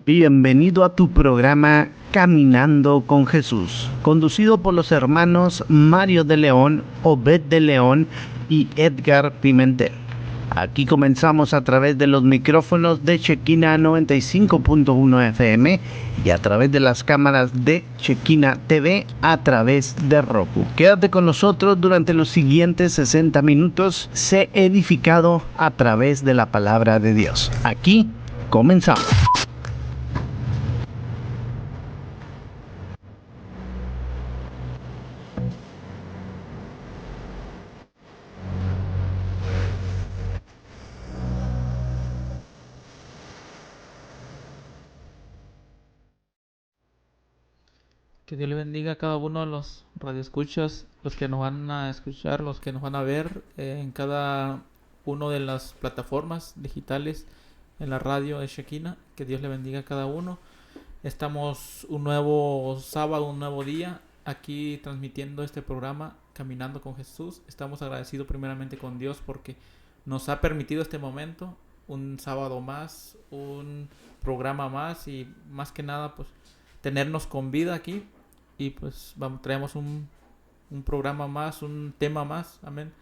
Bienvenido a tu programa Caminando con Jesús, conducido por los hermanos Mario de León, Obed de León y Edgar Pimentel. Aquí comenzamos a través de los micrófonos de Shekinah 95.1 FM y a través de las cámaras de Shekinah TV a través de Roku. Quédate con nosotros durante los siguientes 60 minutos. Sé edificado a través de la palabra de Dios. Aquí comenzamos. Que Dios le bendiga a cada uno de los radioescuchas, los que nos van a escuchar, los que nos van a ver en cada una de las plataformas digitales en la radio de Shekinah. Que Dios le bendiga a cada uno. Estamos un nuevo sábado, un nuevo día aquí transmitiendo este programa Caminando con Jesús. Estamos agradecidos primeramente con Dios porque nos ha permitido este momento, un sábado más, un programa más y más que nada pues tenernos con vida aquí. Y pues traemos un programa más, un tema más. Amén.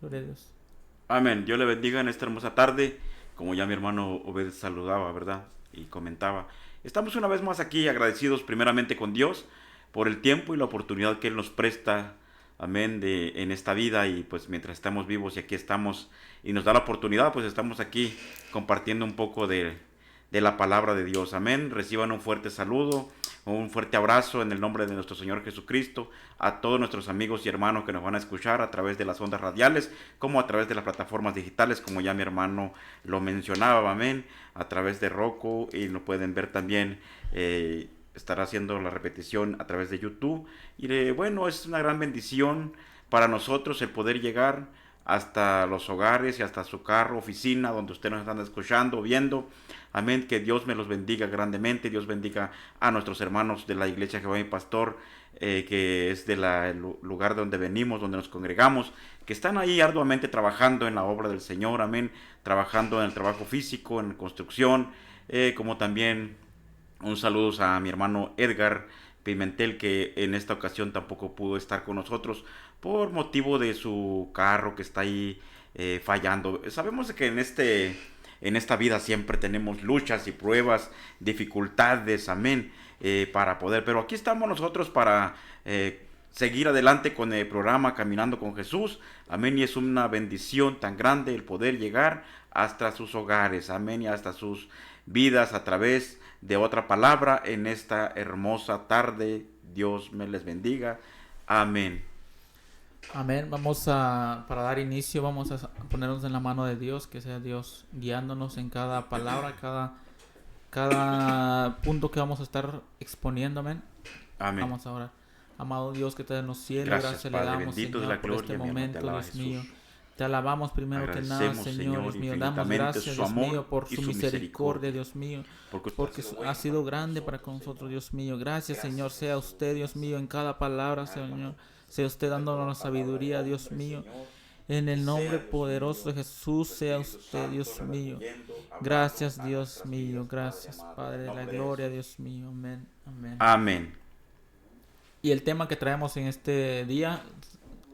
Gloria a Dios. Amén. Dios le bendiga en esta hermosa tarde. Como ya mi hermano Obed saludaba, ¿verdad? Y comentaba. Estamos una vez más aquí agradecidos primeramente con Dios por el tiempo y la oportunidad que Él nos presta. Amén. En esta vida y pues mientras estamos vivos y aquí estamos y nos da la oportunidad, pues estamos aquí compartiendo un poco de la palabra de Dios. Amén. Reciban un fuerte saludo, un fuerte abrazo en el nombre de nuestro Señor Jesucristo a todos nuestros amigos y hermanos que nos van a escuchar a través de las ondas radiales, como a través de las plataformas digitales, como ya mi hermano lo mencionaba. Amén. A través de Roku y lo pueden ver también. Estará haciendo la repetición a través de YouTube. Y bueno, es una gran bendición para nosotros el poder llegar hasta los hogares y hasta su carro, oficina, donde ustedes nos están escuchando, viendo. Amén, que Dios me los bendiga grandemente. Dios bendiga a nuestros hermanos de la Iglesia Jehová y Pastor, que es del lugar donde venimos, donde nos congregamos, que están ahí arduamente trabajando en la obra del Señor. Amén, trabajando en el trabajo físico, en construcción, como también un saludo a mi hermano Edgar Pimentel, que en esta ocasión tampoco pudo estar con nosotros por motivo de su carro que está ahí fallando. Sabemos que en esta vida siempre tenemos luchas y pruebas, dificultades, amén, para poder. Pero aquí estamos nosotros para seguir adelante con el programa Caminando con Jesús, amén, y es una bendición tan grande el poder llegar hasta sus hogares, amén, y hasta sus vidas a través de otra palabra en esta hermosa tarde. Dios me les bendiga. Amén. Amén. Para dar inicio, vamos a ponernos en la mano de Dios, que sea Dios guiándonos en cada palabra, cada punto que vamos a estar exponiendo. Amén. Amén. Vamos a orar. Amado Dios que estás en los cielos, Gracias, gracias Padre, le damos, bendito Señor, de la por gloria, este mi hermano, te momento, alaba, Dios Jesús. mío. Te alabamos primero que nada, Señor, Dios mío. Damos gracias, su Dios amor mío, por y su su misericordia, Dios mío. Porque usted ha sido grande para con nosotros, Dios mío. Gracias, Señor. Sea usted, Dios mío, en cada palabra, Señor. Sea usted dándonos la sabiduría, Dios mío. En el nombre poderoso de Jesús, sea usted, Dios mío. Gracias, Dios mío. Gracias, Padre de la gloria, Dios mío. Amén. Amén. Amén. Y el tema que traemos en este día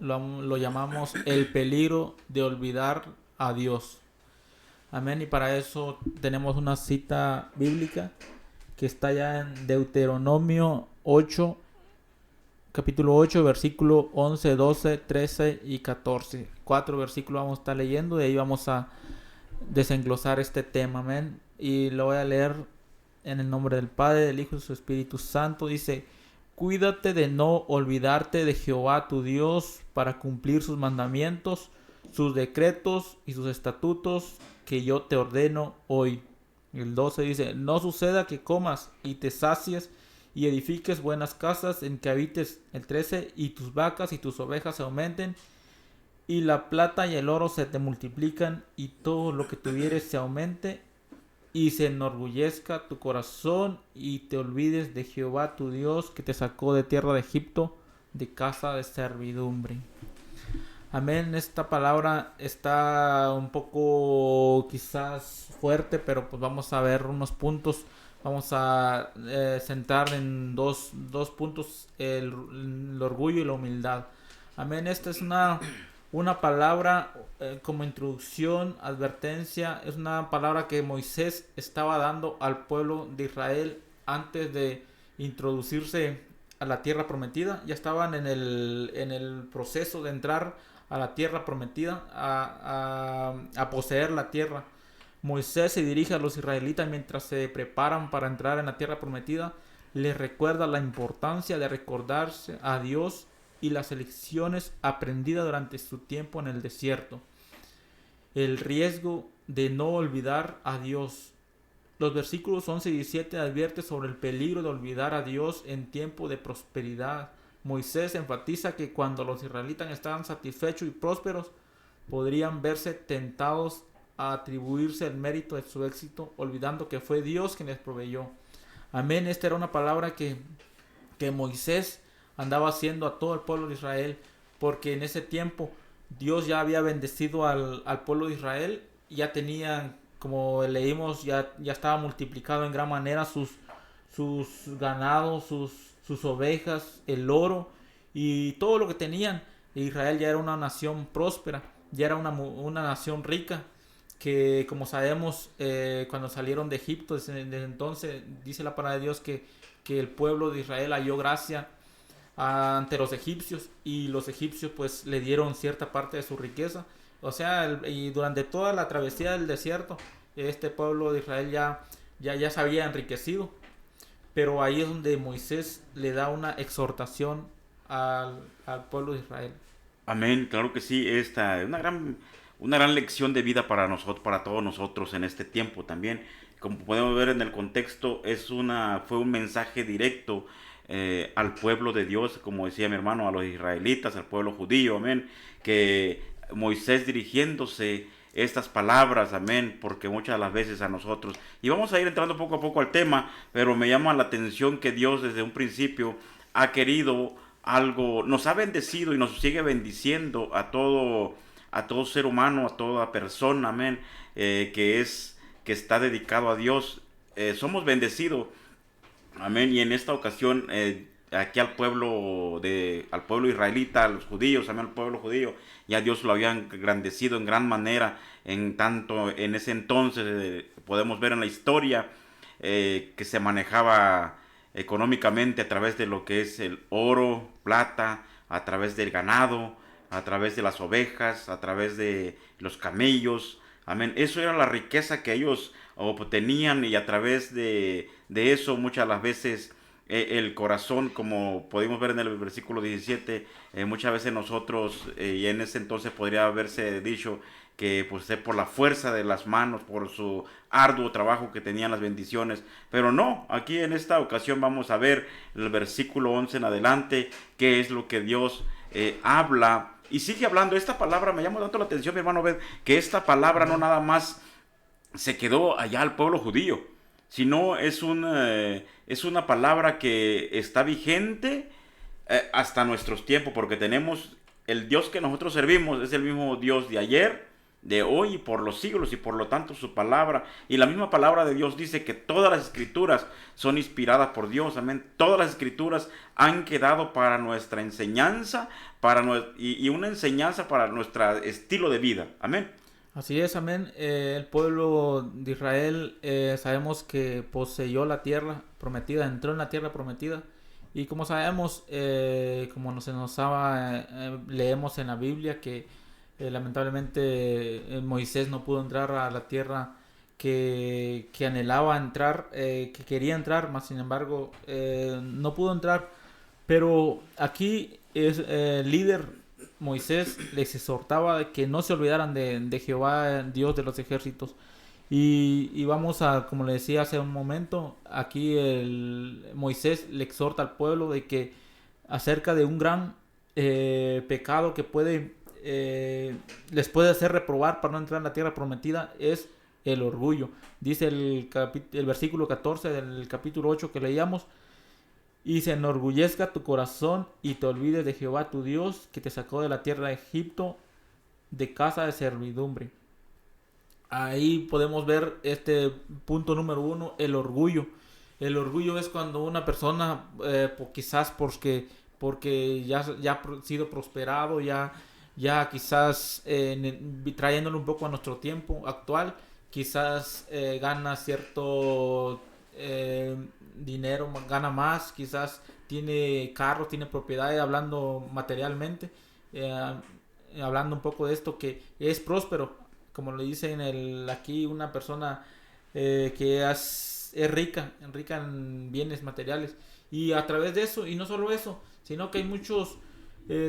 lo llamamos el peligro de olvidar a Dios. Amén. Y para eso tenemos una cita bíblica que está ya en Deuteronomio 8, capítulo 8, versículo 11, 12, 13 y 14. 4 versículos vamos a estar leyendo y ahí vamos a desenglosar este tema. Amén. Y lo voy a leer en el nombre del Padre, del Hijo y de su Espíritu Santo. Dice: cuídate de no olvidarte de Jehová tu Dios para cumplir sus mandamientos, sus decretos y sus estatutos que yo te ordeno hoy. El 12 dice: no suceda que comas y te sacies y edifiques buenas casas en que habites. El 13: y tus vacas y tus ovejas se aumenten, y la plata y el oro se te multiplican, y todo lo que tuvieres se aumente. y se enorgullezca tu corazón y te olvides de Jehová tu Dios que te sacó de tierra de Egipto, de casa de servidumbre. Amén. Esta palabra está un poco quizás fuerte, pero pues vamos a ver unos puntos. Vamos a centrar en dos puntos, el orgullo y la humildad. Amén. Esta es una palabra como introducción, advertencia. Es una palabra que Moisés estaba dando al pueblo de Israel antes de introducirse a la tierra prometida. Ya estaban en el proceso de entrar a la tierra prometida, a poseer la tierra. Moisés se dirige a los israelitas mientras se preparan para entrar en la tierra prometida. Les recuerda la importancia de recordarse a Dios y las lecciones aprendidas durante su tiempo en el desierto. El riesgo de no olvidar a Dios. Los versículos 11 y 17 advierten sobre el peligro de olvidar a Dios en tiempo de prosperidad. Moisés enfatiza que cuando los israelitas estaban satisfechos y prósperos, podrían verse tentados a atribuirse el mérito de su éxito, olvidando que fue Dios quien les proveyó. Amén. Esta era una palabra que Moisés andaba haciendo a todo el pueblo de Israel, porque en ese tiempo Dios ya había bendecido al pueblo de Israel, ya tenían, como leímos, ya estaba multiplicado en gran manera sus ganados, sus ovejas, el oro y todo lo que tenían. Israel ya era una nación próspera, ya era una nación rica, que como sabemos, cuando salieron de Egipto, desde entonces dice la palabra de Dios que el pueblo de Israel halló gracia ante los egipcios, y los egipcios pues le dieron cierta parte de su riqueza. O sea, y durante toda la travesía del desierto, este pueblo de Israel ya se había enriquecido. Pero ahí es donde Moisés le da una exhortación al pueblo de Israel. Amén, claro que sí, esta es una gran lección de vida para nosotros, para todos nosotros en este tiempo también. Como podemos ver en el contexto, fue un mensaje directo al pueblo de Dios, como decía mi hermano, a los israelitas, al pueblo judío, amén, que Moisés dirigiéndose estas palabras, amén, porque muchas de las veces a nosotros, y vamos a ir entrando poco a poco al tema, pero me llama la atención que Dios desde un principio ha querido algo, nos ha bendecido y nos sigue bendiciendo a todo ser humano, a toda persona, amén, que está dedicado a Dios. Somos bendecidos, amén, y en esta ocasión aquí al pueblo israelita, a los judíos, amén, al pueblo judío, ya Dios lo había engrandecido en gran manera, en tanto en ese entonces podemos ver en la historia que se manejaba económicamente a través de lo que es el oro, plata, a través del ganado, a través de las ovejas, a través de los camellos, amén. Eso era la riqueza que ellos obtenían, y a través de eso muchas las veces el corazón, como pudimos ver en el versículo 17, muchas veces nosotros, y en ese entonces podría haberse dicho que pues por la fuerza de las manos, por su arduo trabajo que tenían las bendiciones, pero no, aquí en esta ocasión vamos a ver el versículo 11 en adelante, qué es lo que Dios habla, y sigue hablando. Esta palabra me llama tanto la atención, mi hermano, ved que esta palabra no nada más se quedó allá al pueblo judío, sino es una palabra que está vigente hasta nuestros tiempos, porque tenemos el Dios que nosotros servimos, es el mismo Dios de ayer, de hoy y por los siglos, y por lo tanto su palabra, y la misma palabra de Dios dice que todas las escrituras son inspiradas por Dios, amén. Todas las escrituras han quedado para nuestra enseñanza, y una enseñanza para nuestro estilo de vida, amén. Así es, amén. El pueblo de Israel, sabemos que poseyó la tierra prometida, entró en la tierra prometida. Y como sabemos, como leemos en la Biblia que lamentablemente Moisés no pudo entrar a la tierra que anhelaba entrar, que quería entrar, más sin embargo no pudo entrar. Pero aquí es el líder Moisés les exhortaba de que no se olvidaran de Jehová, Dios de los ejércitos. Y vamos a, como le decía hace un momento, aquí Moisés le exhorta al pueblo de que acerca de un gran pecado que les puede hacer reprobar para no entrar en la tierra prometida, es el orgullo. Dice el versículo 14 del capítulo 8 que leíamos: y se enorgullezca tu corazón y te olvides de Jehová tu Dios, que te sacó de la tierra de Egipto, de casa de servidumbre. Ahí podemos ver este punto número 1, el orgullo. El orgullo es cuando una persona, quizás porque ya ha sido prosperado, ya quizás trayéndolo un poco a nuestro tiempo actual, quizás gana cierto dinero, gana más, quizás tiene carros, tiene propiedades, hablando materialmente, eh, hablando un poco de esto, que es próspero, como le dicen aquí una persona que es rica en bienes materiales, y a través de eso, y no solo eso, sino que hay muchos,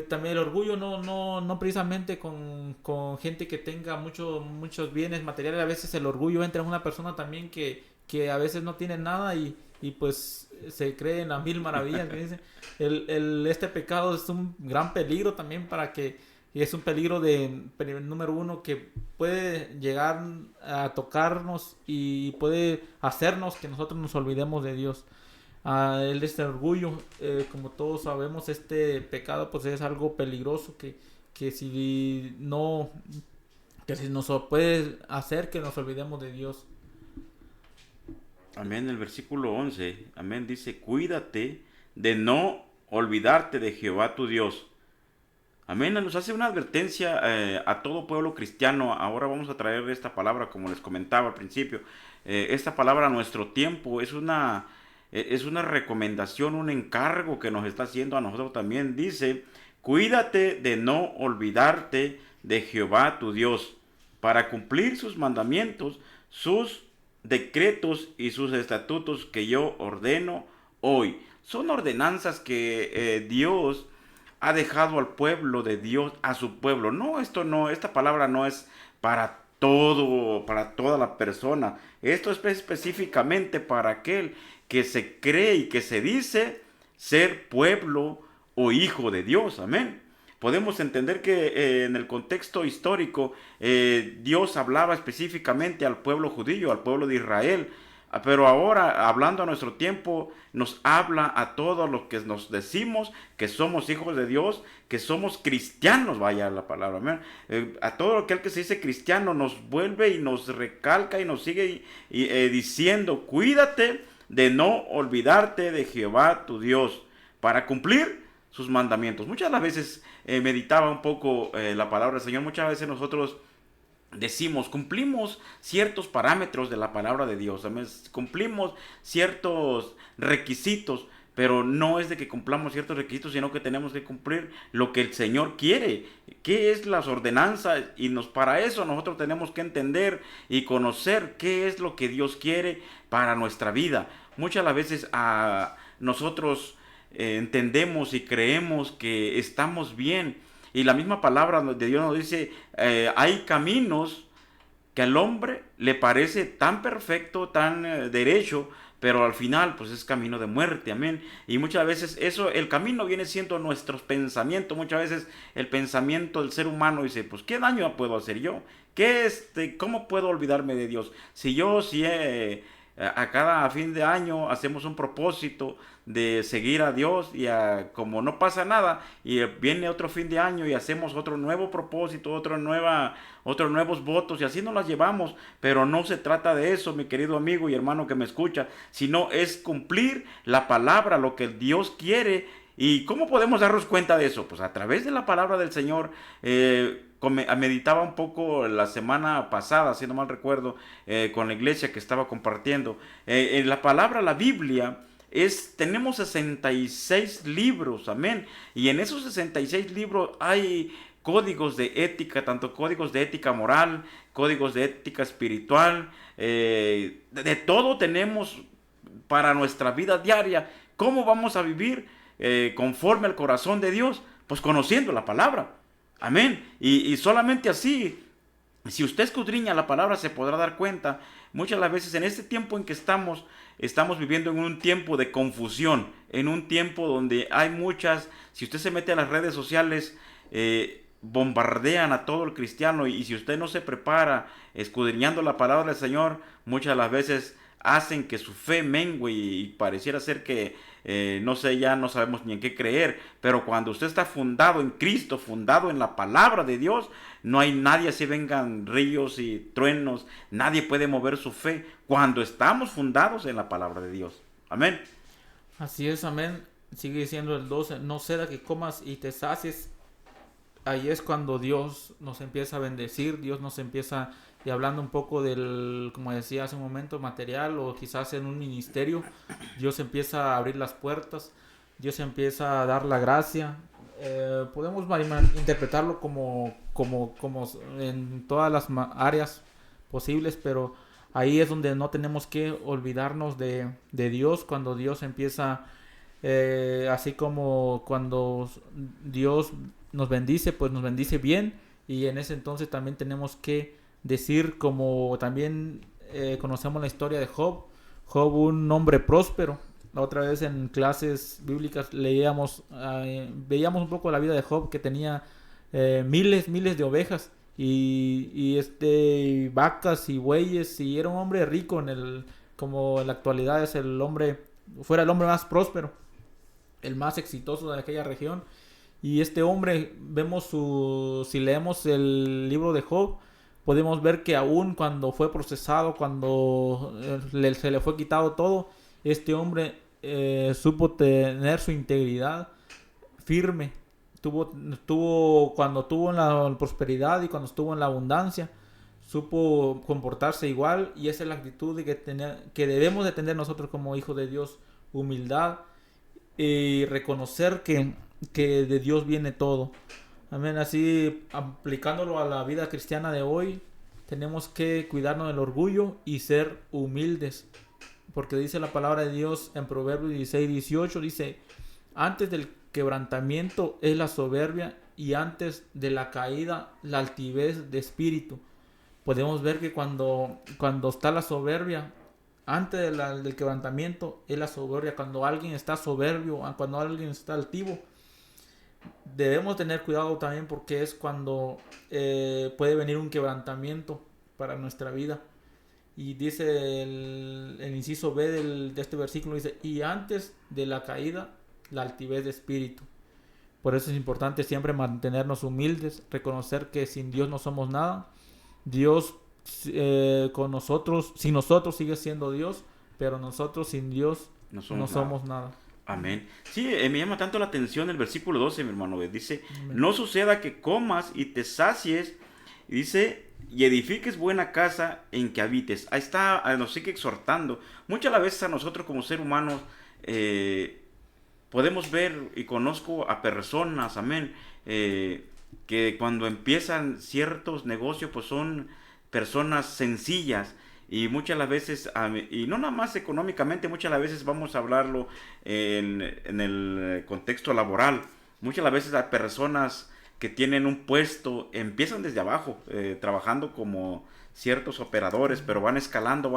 también el orgullo no precisamente con gente que tenga muchos bienes materiales. A veces el orgullo entra en una persona también que a veces no tiene nada y pues se cree en las mil maravillas. ¿Me dice? Este pecado es un gran peligro también y es un peligro número 1, que puede llegar a tocarnos y puede hacernos que nosotros nos olvidemos de Dios. Este orgullo, como todos sabemos, este pecado pues es algo peligroso que si nos puede hacer que nos olvidemos de Dios. Amén. El versículo 11, amén, dice: cuídate de no olvidarte de Jehová tu Dios. Amén. Nos hace una advertencia a todo pueblo cristiano. Ahora vamos a traer esta palabra, como les comentaba al principio. Esta palabra a nuestro tiempo es una recomendación, un encargo que nos está haciendo a nosotros también. Dice: cuídate de no olvidarte de Jehová tu Dios, para cumplir sus mandamientos, sus decretos y sus estatutos que yo ordeno hoy. Son ordenanzas que Dios ha dejado al pueblo de Dios, a su pueblo. Esta palabra no es para toda la persona. Esto es específicamente para aquel que se cree y que se dice ser pueblo o hijo de Dios. Amén. Podemos entender que en el contexto histórico Dios hablaba específicamente al pueblo judío, al pueblo de Israel, pero ahora, hablando a nuestro tiempo, nos habla a todos los que nos decimos que somos hijos de Dios, que somos cristianos, vaya la palabra, amén. A todo aquel que se dice cristiano nos vuelve y nos recalca y nos sigue diciendo: cuídate de no olvidarte de Jehová tu Dios, para cumplir sus mandamientos. Muchas las veces meditaba un poco la palabra del Señor. Muchas veces nosotros decimos, cumplimos ciertos parámetros de la palabra de Dios, ¿sabes? Cumplimos ciertos requisitos, pero no es de que cumplamos ciertos requisitos, sino que tenemos que cumplir lo que el Señor quiere, qué es las ordenanzas, y para eso nosotros tenemos que entender y conocer qué es lo que Dios quiere para nuestra vida. Muchas las veces nosotros entendemos y creemos que estamos bien, y la misma palabra de Dios nos dice, hay caminos que al hombre le parece tan perfecto, tan derecho, pero al final pues es camino de muerte, amén. Y muchas veces el camino viene siendo nuestros pensamientos. Muchas veces el pensamiento del ser humano dice, pues ¿qué daño puedo hacer yo? ¿Cómo puedo olvidarme de Dios? Si a cada fin de año hacemos un propósito de seguir a Dios, y como no pasa nada, y viene otro fin de año y hacemos otro nuevo propósito, otros nuevos votos, y así nos las llevamos. Pero no se trata de eso, mi querido amigo y hermano que me escucha, sino es cumplir la palabra, lo que Dios quiere. ¿Y cómo podemos darnos cuenta de eso? Pues a través de la palabra del Señor. Meditaba un poco la semana pasada, si no mal recuerdo, con la iglesia que estaba compartiendo. En la palabra, la Biblia, tenemos 66 libros, amén. Y en esos 66 libros hay códigos de ética, tanto códigos de ética moral, códigos de ética espiritual, de todo tenemos para nuestra vida diaria. ¿Cómo vamos a vivir conforme al corazón de Dios? Pues conociendo la palabra. Amén. Y solamente así, si usted escudriña la palabra, se podrá dar cuenta. Muchas de las veces en este tiempo en que estamos viviendo en un tiempo de confusión, en un tiempo donde hay si usted se mete a las redes sociales, bombardean a todo el cristiano, y si usted no se prepara escudriñando la palabra del Señor, muchas de las veces hacen que su fe mengue y pareciera ser que no sé, ya no sabemos ni en qué creer. Pero cuando usted está fundado en Cristo, fundado en la palabra de Dios, no hay nadie, así vengan ríos y truenos, nadie puede mover su fe cuando estamos fundados en la palabra de Dios. Amén. Así es, amén. Sigue diciendo el 12, no sea que comas y te sacies. Ahí es cuando Dios nos empieza a bendecir, Dios nos empieza, y hablando un poco del, como decía hace un momento, material o quizás en un ministerio, Dios empieza a abrir las puertas, Dios empieza a dar la gracia. Podemos interpretarlo como en todas las áreas posibles, pero ahí es donde no tenemos que olvidarnos de Dios, cuando Dios empieza, así como cuando Dios nos bendice, pues nos bendice bien, y en ese entonces también tenemos que decir, como también conocemos la historia de Job, un hombre próspero. La otra vez en clases bíblicas veíamos un poco la vida de Job, que tenía miles de ovejas y vacas y bueyes, y era un hombre rico como en la actualidad es fuera el hombre más próspero, el más exitoso de aquella región. Y este hombre, si leemos el libro de Job, podemos ver que aún cuando fue procesado, cuando se le fue quitado todo, este hombre supo tener su integridad firme. Cuando tuvo en la prosperidad y cuando estuvo en la abundancia, supo comportarse igual, y esa es la actitud que debemos de tener nosotros como hijos de Dios: humildad y reconocer que de Dios viene todo. Amén. Así, aplicándolo a la vida cristiana de hoy, tenemos que cuidarnos del orgullo y ser humildes, porque dice la palabra de Dios en Proverbios 16:18, dice: antes del quebrantamiento es la soberbia, y antes de la caída la altivez de espíritu. Podemos ver que cuando está la soberbia, antes del quebrantamiento es la soberbia. Cuando alguien está soberbio, cuando alguien está altivo, debemos tener cuidado también, porque es cuando puede venir un quebrantamiento para nuestra vida. Y dice el inciso B de este versículo, dice: y antes de la caída la altivez de espíritu. Por eso es importante siempre mantenernos humildes, reconocer que sin Dios no somos nada. Dios con nosotros, sin nosotros sigue siendo Dios, pero nosotros sin Dios no somos nada. Amén. Sí, me llama tanto la atención el versículo 12, mi hermano. Dice: Amén. no suceda que comas y te sacies, y dice, y edifiques buena casa en que habites. Ahí está, nos sigue exhortando. Muchas las veces a nosotros como seres humanos podemos ver, y conozco a personas, amén, que cuando empiezan ciertos negocios, pues son personas sencillas. Y muchas las veces, y no nada más económicamente, muchas las veces vamos a hablarlo en el contexto laboral. Muchas las veces hay personas que tienen un puesto, empiezan desde abajo, trabajando como ciertos operadores, pero van escalando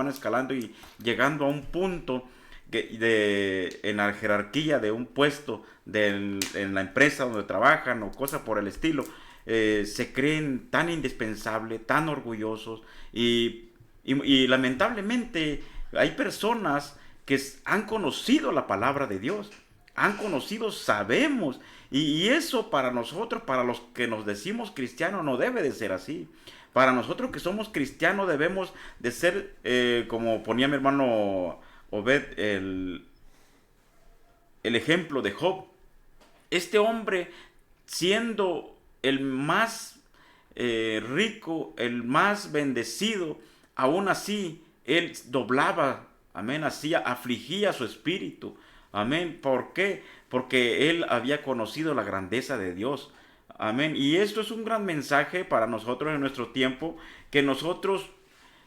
y llegando a un punto en la jerarquía de un puesto en la empresa donde trabajan o cosas por el estilo. Se creen tan indispensables, tan orgullosos, y lamentablemente hay personas que han conocido la palabra de Dios, han conocido, sabemos, y eso para nosotros, para los que nos decimos cristianos, no debe de ser así. Para nosotros que somos cristianos debemos de ser, como ponía mi hermano Obed, el ejemplo de Job. Este hombre, siendo el más rico, el más bendecido, aún así él doblaba, amén, hacía, afligía su espíritu, amén. ¿Por qué? Porque él había conocido la grandeza de Dios, amén. Y esto es un gran mensaje para nosotros en nuestro tiempo, que nosotros,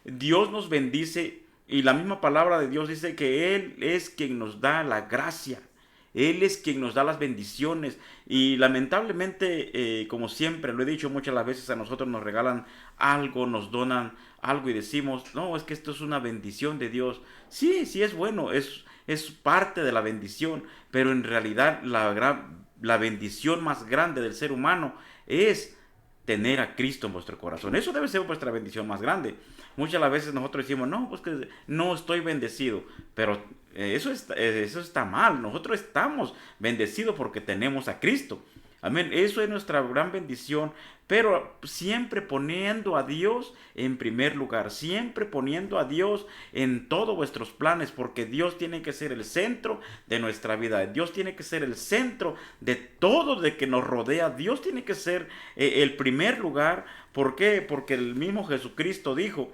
Dios nos bendice, y la misma palabra de Dios dice que Él es quien nos da la gracia, Él es quien nos da las bendiciones. Y lamentablemente, como siempre lo he dicho muchas las veces, a nosotros nos regalan algo, nos donan algo y decimos: no, es que esto es una bendición de Dios. Sí, sí es bueno, es parte de la bendición, pero en realidad la bendición más grande del ser humano es tener a Cristo en vuestro corazón. Eso debe ser vuestra bendición más grande. Muchas las veces nosotros decimos, no, pues que no estoy bendecido, pero eso está mal. Nosotros estamos bendecidos porque tenemos a Cristo. Amén. Eso es nuestra gran bendición, pero siempre poniendo a Dios en primer lugar, siempre poniendo a Dios en todos vuestros planes, porque Dios tiene que ser el centro de nuestra vida. Dios tiene que ser el centro de todo de que nos rodea. Dios tiene que ser el primer lugar. ¿Por qué? Porque el mismo Jesucristo dijo,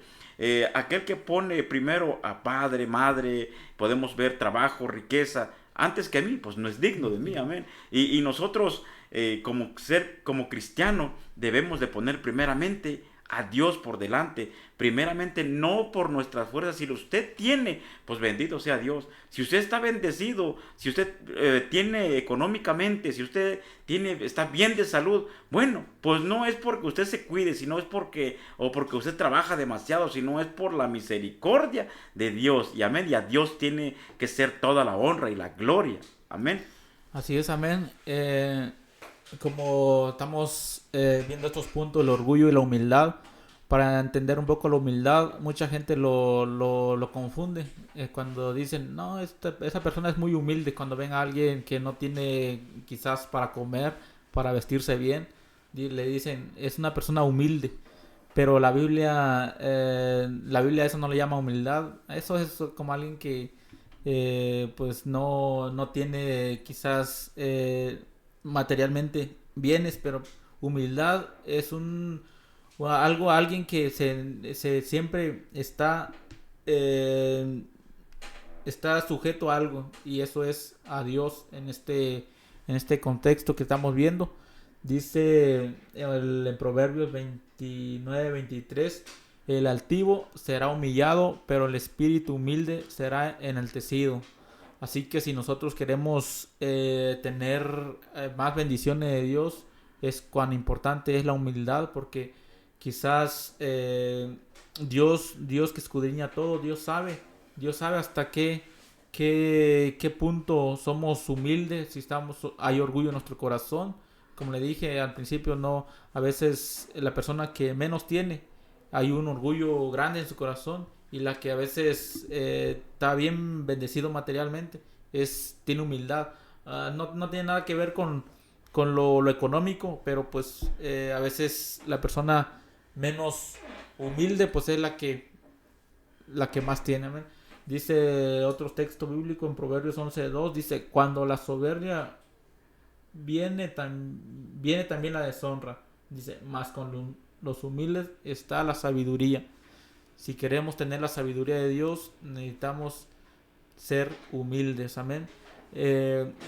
aquel que pone primero a padre, madre, podemos ver trabajo, riqueza, antes que a mí, pues no es digno de mí, amén. Y nosotros, como cristiano, debemos de poner primeramente a Dios por delante, primeramente no por nuestras fuerzas. Si usted tiene, pues bendito sea Dios. Si usted está bendecido, si usted tiene económicamente, si usted está bien de salud, bueno, pues no es porque usted se cuide, sino es porque usted trabaja demasiado, sino es por la misericordia de Dios. Y amén, y a Dios tiene que ser toda la honra y la gloria. Amén. Así es, amén. Como estamos viendo estos puntos, el orgullo y la humildad, para entender un poco la humildad, mucha gente lo confunde cuando dicen, no, esa persona es muy humilde. Cuando ven a alguien que no tiene quizás para comer, para vestirse bien, le dicen, es una persona humilde. Pero la Biblia eso no le llama humildad. Eso es como alguien que pues no tiene quizás materialmente bienes, pero humildad es alguien que se siempre está sujeto a algo, y eso es a Dios en este contexto que estamos viendo. Dice en Proverbios 29-23, el altivo será humillado, pero el espíritu humilde será enaltecido. Así que si nosotros queremos tener más bendiciones de Dios, es cuán importante es la humildad, porque quizás Dios que escudriña todo, Dios sabe hasta qué punto somos humildes, si hay orgullo en nuestro corazón. Como le dije al principio, no, a veces la persona que menos tiene, hay un orgullo grande en su corazón, y la que a veces está bien bendecido materialmente tiene humildad. No tiene nada que ver con lo económico, pero pues a veces la persona menos humilde pues es la que más tiene, ¿ven? Dice otro texto bíblico en Proverbios 11:2, dice, cuando la soberbia viene también la deshonra. Dice, mas con los humildes está la sabiduría. Si queremos tener la sabiduría de Dios, necesitamos ser humildes. Amén.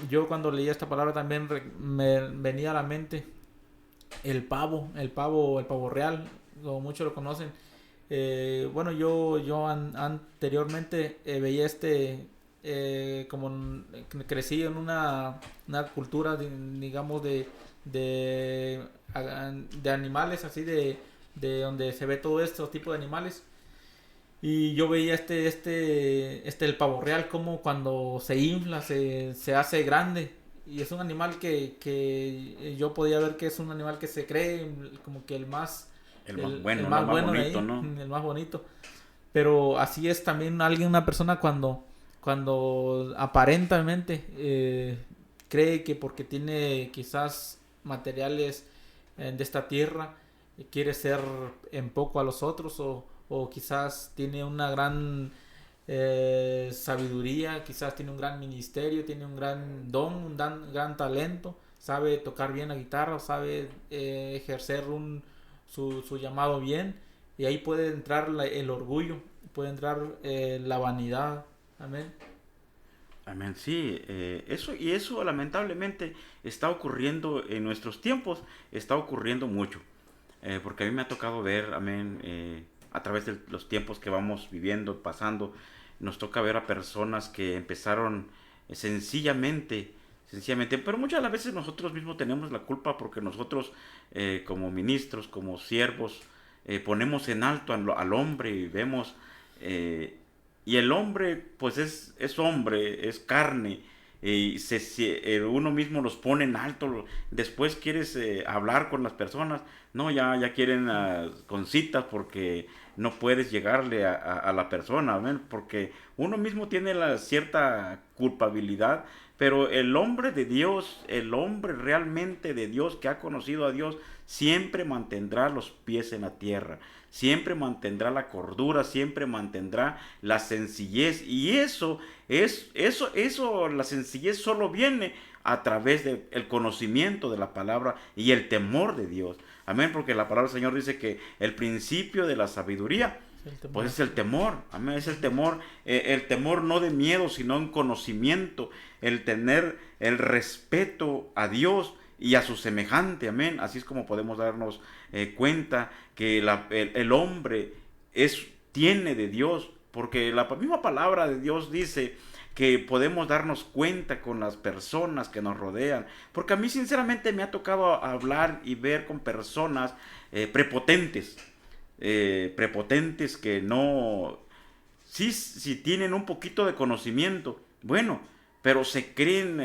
Yo cuando leía esta palabra también me venía a la mente el pavo real, como muchos lo conocen. Bueno, yo anteriormente veía como crecí en una cultura digamos de animales, así de donde se ve todo este tipo de animales. Y yo veía el pavo real, como cuando se infla, se hace grande. Y es un animal que yo podía ver que es un animal que se cree como que el más bueno, el más bueno bonito, de ahí, ¿no? el más bonito. Pero así es también una persona cuando aparentemente cree que porque tiene quizás materiales de esta tierra, quiere ser en poco a los otros, o quizás tiene una gran sabiduría, quizás tiene un gran ministerio, tiene un gran don, un gran talento, sabe tocar bien la guitarra, sabe ejercer su llamado bien, y ahí puede entrar el orgullo, puede entrar la vanidad. Amén. Amén, sí, eso lamentablemente está ocurriendo en nuestros tiempos, está ocurriendo mucho, porque a mí me ha tocado ver, amén, a través de los tiempos que vamos viviendo, pasando, nos toca ver a personas que empezaron sencillamente, pero muchas de las veces nosotros mismos tenemos la culpa, porque nosotros como ministros, como siervos, ponemos en alto al hombre y vemos... y el hombre, pues es hombre, es carne, y uno mismo los pone en alto. Después quieres hablar con las personas, No, ya quieren con citas porque no puedes llegarle a la persona, amén, porque uno mismo tiene la cierta culpabilidad, pero el hombre de Dios, el hombre realmente de Dios que ha conocido a Dios, siempre mantendrá los pies en la tierra, siempre mantendrá la cordura, siempre mantendrá la sencillez, y la sencillez solo viene a través del conocimiento de la palabra y el temor de Dios. Amén, porque la palabra del Señor dice que el principio de la sabiduría, pues es el temor. Amén, es el temor no de miedo, sino en conocimiento, el tener el respeto a Dios y a su semejante. Amén, así es como podemos darnos cuenta que el hombre tiene de Dios, porque la misma palabra de Dios dice que podemos darnos cuenta con las personas que nos rodean, porque a mí sinceramente me ha tocado hablar y ver con personas prepotentes que no, sí tienen un poquito de conocimiento, bueno, pero se creen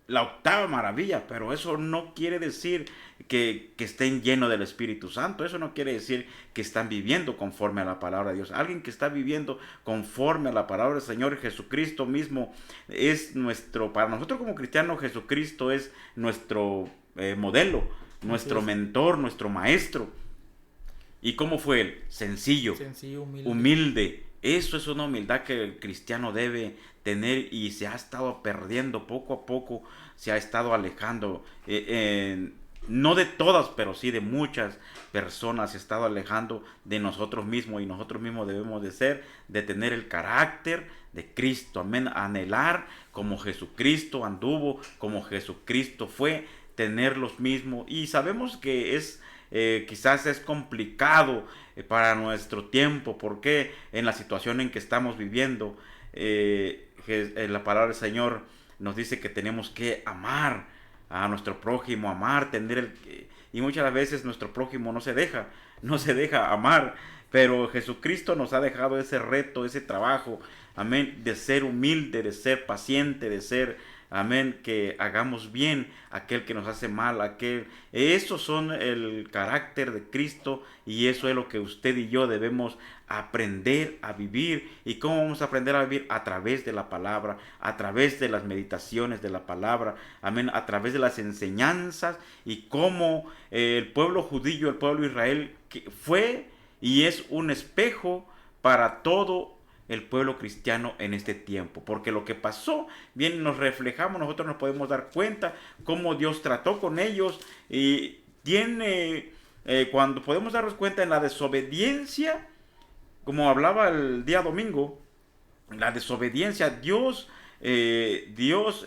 la octava maravilla, pero eso no quiere decir que estén llenos del Espíritu Santo, eso no quiere decir que están viviendo conforme a la palabra de Dios. Alguien que está viviendo conforme a la palabra del Señor Jesucristo mismo es para nosotros como cristianos, Jesucristo es nuestro modelo, nuestro mentor, nuestro maestro. ¿Y cómo fue él? Sencillo, humilde. Eso es una humildad que el cristiano debe tener y se ha estado perdiendo poco a poco, se ha estado alejando, no de todas, pero sí de muchas personas, se ha estado alejando de nosotros mismos, y nosotros mismos debemos de tener el carácter de Cristo, amén, anhelar como Jesucristo anduvo, como Jesucristo fue, tener los mismos, y sabemos que quizás es complicado para nuestro tiempo, porque en la situación en que estamos viviendo, la palabra del Señor nos dice que tenemos que amar a nuestro prójimo, y muchas veces nuestro prójimo no se deja amar, pero Jesucristo nos ha dejado ese reto, ese trabajo, amén, de ser humilde, de ser paciente, de ser, amén, que hagamos bien a aquel que nos hace mal, esos son el carácter de Cristo, y eso es lo que usted y yo debemos aprender a vivir. ¿Y cómo vamos a aprender a vivir? A través de la palabra, a través de las meditaciones de la palabra, amén, a través de las enseñanzas, y cómo el pueblo judío, el pueblo de Israel, que fue y es un espejo para todo el pueblo cristiano en este tiempo, porque lo que pasó, bien nos reflejamos, nosotros nos podemos dar cuenta cómo Dios trató con ellos, y cuando podemos darnos cuenta en la desobediencia, como hablaba el día domingo, la desobediencia, Dios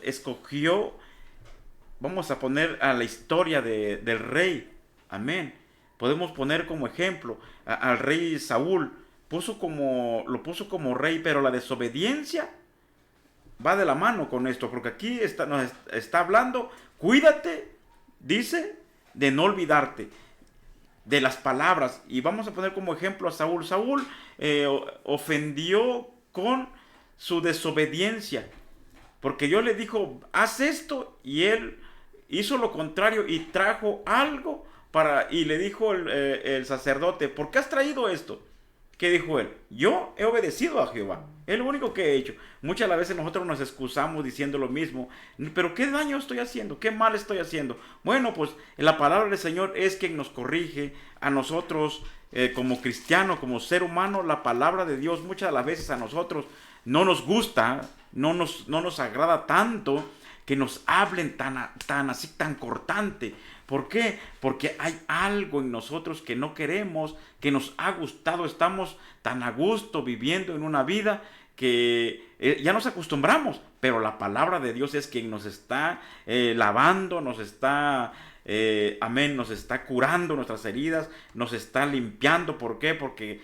escogió, vamos a poner a la historia del rey, amén, podemos poner como ejemplo al rey Saúl, lo puso como rey, pero la desobediencia va de la mano con esto, porque aquí nos está hablando, cuídate, dice, de no olvidarte de las palabras, y vamos a poner como ejemplo a Saúl. Saúl ofendió con su desobediencia, porque Dios le dijo, haz esto, y él hizo lo contrario y trajo algo y le dijo el sacerdote, ¿por qué has traído esto? ¿Qué dijo él? Yo he obedecido a Jehová. Es lo único que he hecho. Muchas veces nosotros nos excusamos diciendo lo mismo. Pero ¿qué daño estoy haciendo? ¿Qué mal estoy haciendo? Bueno, pues la palabra del Señor es quien nos corrige a nosotros como cristianos, como ser humano. La palabra de Dios muchas de las veces a nosotros no nos gusta, no nos agrada tanto que nos hablen tan cortante. ¿Por qué? Porque hay algo en nosotros que no queremos, que nos ha gustado, estamos tan a gusto viviendo en una vida que ya nos acostumbramos, pero la palabra de Dios es quien nos está lavando, nos está, amén, nos está curando nuestras heridas, nos está limpiando. ¿Por qué? Porque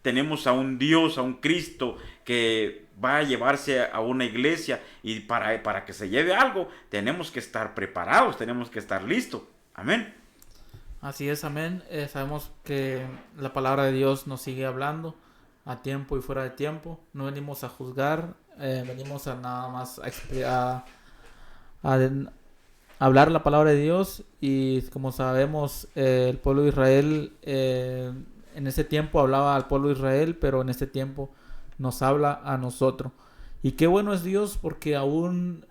tenemos a un Dios, a un Cristo que va a llevarse a una iglesia, y para que se lleve algo tenemos que estar preparados, tenemos que estar listos. Amén. Así es, amén. Sabemos que la palabra de Dios nos sigue hablando a tiempo y fuera de tiempo. No venimos a juzgar, venimos a nada más hablar la palabra de Dios. Y como sabemos, el pueblo de Israel en ese tiempo hablaba al pueblo de Israel, pero en este tiempo nos habla a nosotros. Y qué bueno es Dios, porque aún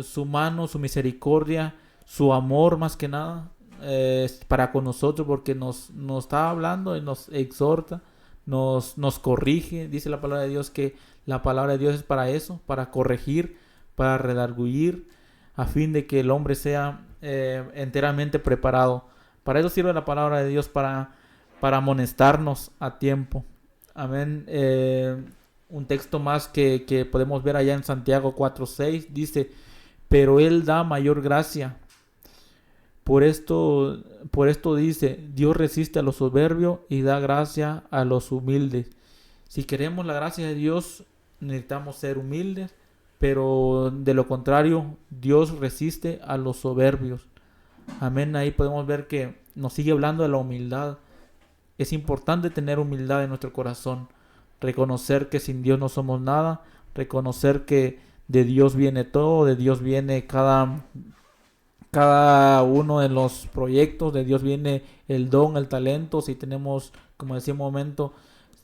su mano, su misericordia, su amor más que nada es para con nosotros, porque nos está hablando y nos exhorta, nos corrige. Dice la palabra de Dios que la palabra de Dios es para eso, para corregir, para redarguir, a fin de que el hombre sea enteramente preparado. Para eso sirve la palabra de Dios, para amonestarnos a tiempo. Amén. Un texto más que podemos ver allá en Santiago 4:6 dice: pero Él da mayor gracia. Por esto dice: Dios resiste a los soberbios y da gracia a los humildes. Si queremos la gracia de Dios, necesitamos ser humildes, pero de lo contrario, Dios resiste a los soberbios. Amén. Ahí podemos ver que nos sigue hablando de la humildad. Es importante tener humildad en nuestro corazón, reconocer que sin Dios no somos nada, reconocer que de Dios viene todo, de Dios viene cada uno de los proyectos, de Dios viene el don, el talento. Si tenemos, como decía un momento,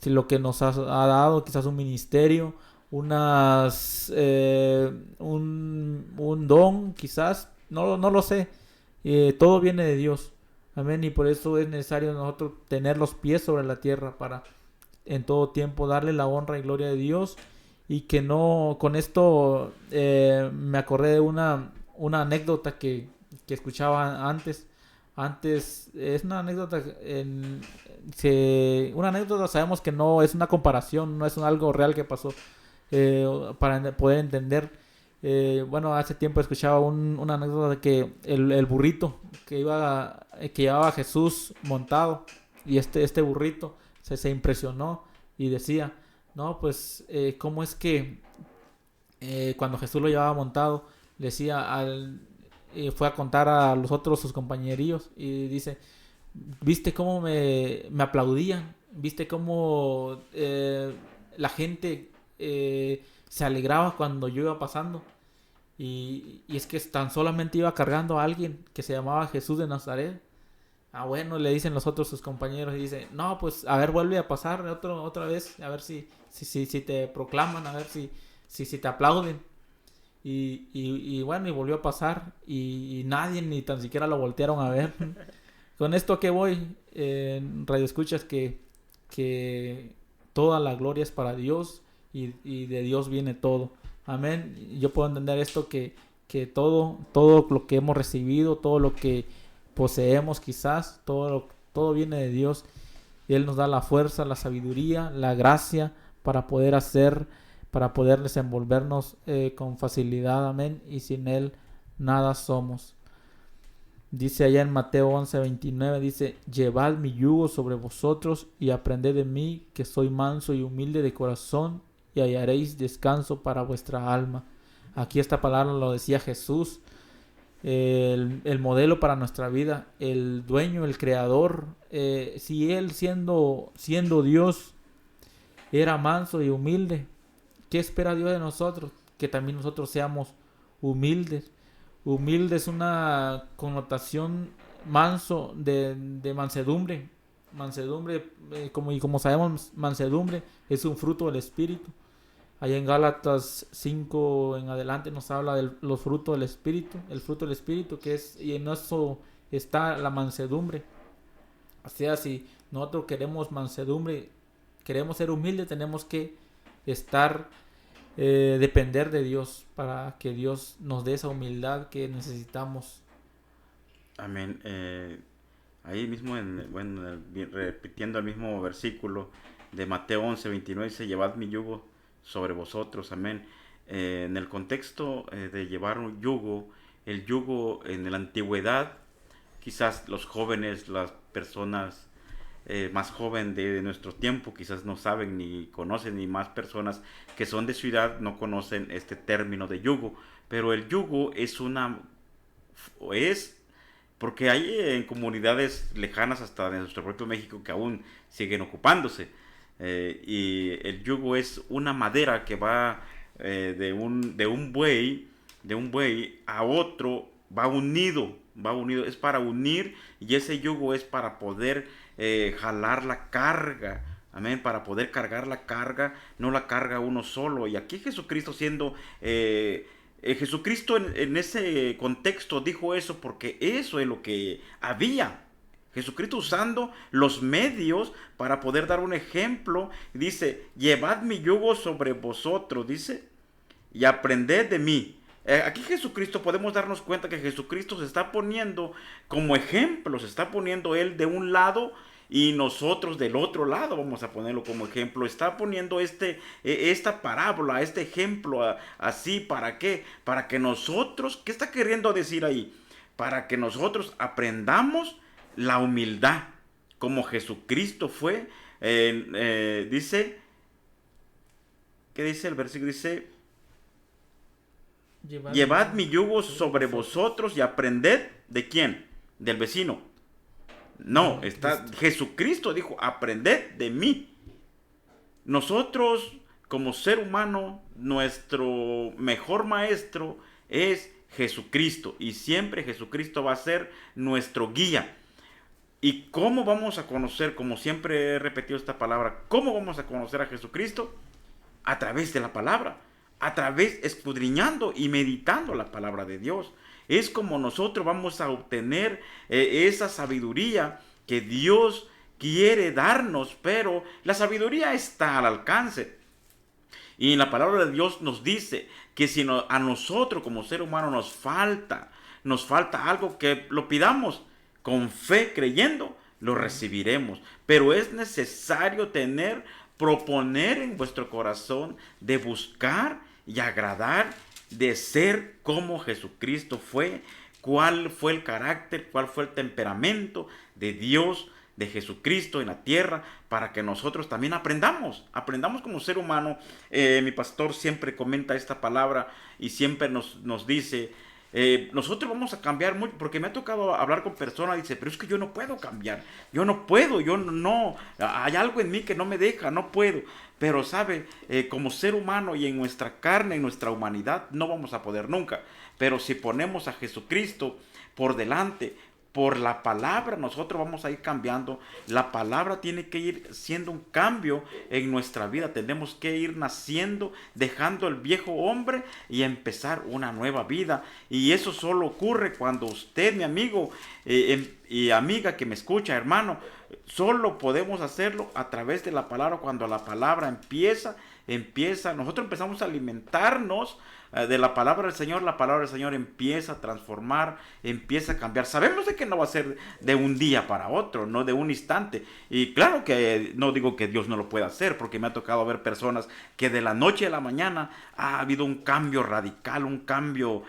si lo que nos ha dado, quizás un ministerio, un don, quizás, no lo sé. Todo viene de Dios. Amén. Y por eso es necesario nosotros tener los pies sobre la tierra, para en todo tiempo darle la honra y gloria de Dios. Y que no, con esto me acordé de una anécdota que escuchaba antes. Antes, es una anécdota, una anécdota, sabemos que no es una comparación, no es algo real que pasó, para poder entender. Bueno, hace tiempo escuchaba una anécdota de que el burrito que llevaba a Jesús montado, y este burrito se impresionó y decía: no, pues, ¿cómo es que cuando Jesús lo llevaba montado, decía fue a contar a los otros, sus compañerillos, y dice: ¿viste cómo me aplaudían? ¿Viste cómo la gente se alegraba cuando yo iba pasando? Y es que tan solamente iba cargando a alguien que se llamaba Jesús de Nazaret. Ah, bueno, le dicen los otros sus compañeros, y dice: no, pues, a ver, vuelve a pasar otra vez, a ver si te proclaman, a ver si te aplauden. Y bueno, y volvió a pasar, y nadie ni tan siquiera lo voltearon a ver. Con esto ¿a qué voy? Radio escuchas que toda la gloria es para Dios, y de Dios viene todo. Amén. Yo puedo entender esto, que todo lo que hemos recibido, todo lo que poseemos, quizás, todo viene de Dios. Y Él nos da la fuerza, la sabiduría, la gracia para poder desenvolvernos con facilidad. Amén. Y sin Él nada somos. Dice allá en Mateo 11:29, dice: llevad mi yugo sobre vosotros y aprended de mí, que soy manso y humilde de corazón, y hallaréis descanso para vuestra alma. Aquí esta palabra lo decía Jesús, el modelo para nuestra vida, el dueño, el creador. Si Él, siendo Dios, era manso y humilde, ¿qué espera Dios de nosotros? Que también nosotros seamos humildes. Humilde es una connotación manso de mansedumbre. Mansedumbre, como sabemos, mansedumbre es un fruto del Espíritu. Allá en Gálatas 5 en adelante nos habla de los frutos del Espíritu. El fruto del Espíritu, y en eso está la mansedumbre. O sea, si nosotros queremos mansedumbre, queremos ser humildes, tenemos que depender de Dios, para que Dios nos dé esa humildad que necesitamos. Amén. Ahí mismo, repitiendo el mismo versículo de Mateo 11:29, dice: llevad mi yugo sobre vosotros. Amén. En el contexto de llevar un yugo, el yugo en la antigüedad, quizás los jóvenes, las personas más joven de nuestro tiempo, quizás no saben ni conocen, ni más personas que son de ciudad no conocen este término de yugo. Pero el yugo es porque hay en comunidades lejanas hasta de nuestro propio México que aún siguen ocupándose. Y el yugo es una madera que va de un buey a otro va unido, es para unir, y ese yugo es para poder jalar la carga, amén, para poder cargar la carga, no la carga uno solo. Y aquí Jesucristo siendo, Jesucristo en ese contexto dijo eso porque eso es lo que había. Jesucristo usando los medios para poder dar un ejemplo, dice, llevad mi yugo sobre vosotros, dice, y aprended de mí. Aquí Jesucristo, podemos darnos cuenta que Jesucristo se está poniendo como ejemplo, se está poniendo Él de un lado y nosotros del otro lado, vamos a ponerlo como ejemplo. Está poniendo esta parábola, este ejemplo así, ¿para qué? Para que nosotros, ¿qué está queriendo decir ahí? Para que nosotros aprendamos la humildad, como Jesucristo fue, dice, ¿qué dice el versículo? Dice, llevad mi yugo sobre vosotros y aprended, ¿de quién? Del vecino. No, está, Jesucristo dijo, aprended de mí. Nosotros, como ser humano, nuestro mejor maestro es Jesucristo, y siempre Jesucristo va a ser nuestro guía. ¿Y cómo vamos a conocer, como siempre he repetido esta palabra, cómo vamos a conocer a Jesucristo? A través de la palabra, a través escudriñando y meditando la palabra de Dios. Es como nosotros vamos a obtener esa sabiduría que Dios quiere darnos, pero la sabiduría está al alcance. Y la palabra de Dios nos dice que si a nosotros como ser humano nos falta algo, que lo pidamos con fe, creyendo, lo recibiremos. Pero es necesario proponer en vuestro corazón de buscar y agradar, de ser como Jesucristo fue, cuál fue el carácter, cuál fue el temperamento de Dios, de Jesucristo en la tierra, para que nosotros también aprendamos como ser humano. Mi pastor siempre comenta esta palabra y siempre nos dice, nosotros vamos a cambiar mucho, porque me ha tocado hablar con personas y dice, pero es que yo no puedo cambiar, yo no, hay algo en mí que no me deja, no puedo. Pero sabe, como ser humano y en nuestra carne, en nuestra humanidad, no vamos a poder nunca. Pero si ponemos a Jesucristo por delante, por la palabra, nosotros vamos a ir cambiando. La palabra tiene que ir siendo un cambio en nuestra vida. Tenemos que ir naciendo, dejando el viejo hombre y empezar una nueva vida. Y eso solo ocurre cuando usted, mi amigo y amiga que me escucha, hermano, solo podemos hacerlo a través de la palabra. Cuando la palabra empieza, nosotros empezamos a alimentarnos de la palabra del Señor. La palabra del Señor empieza a transformar, empieza a cambiar. Sabemos de que no va a ser de un día para otro, no de un instante. Y claro que no digo que Dios no lo pueda hacer, porque me ha tocado ver personas que de la noche a la mañana ha habido un cambio radical, un cambio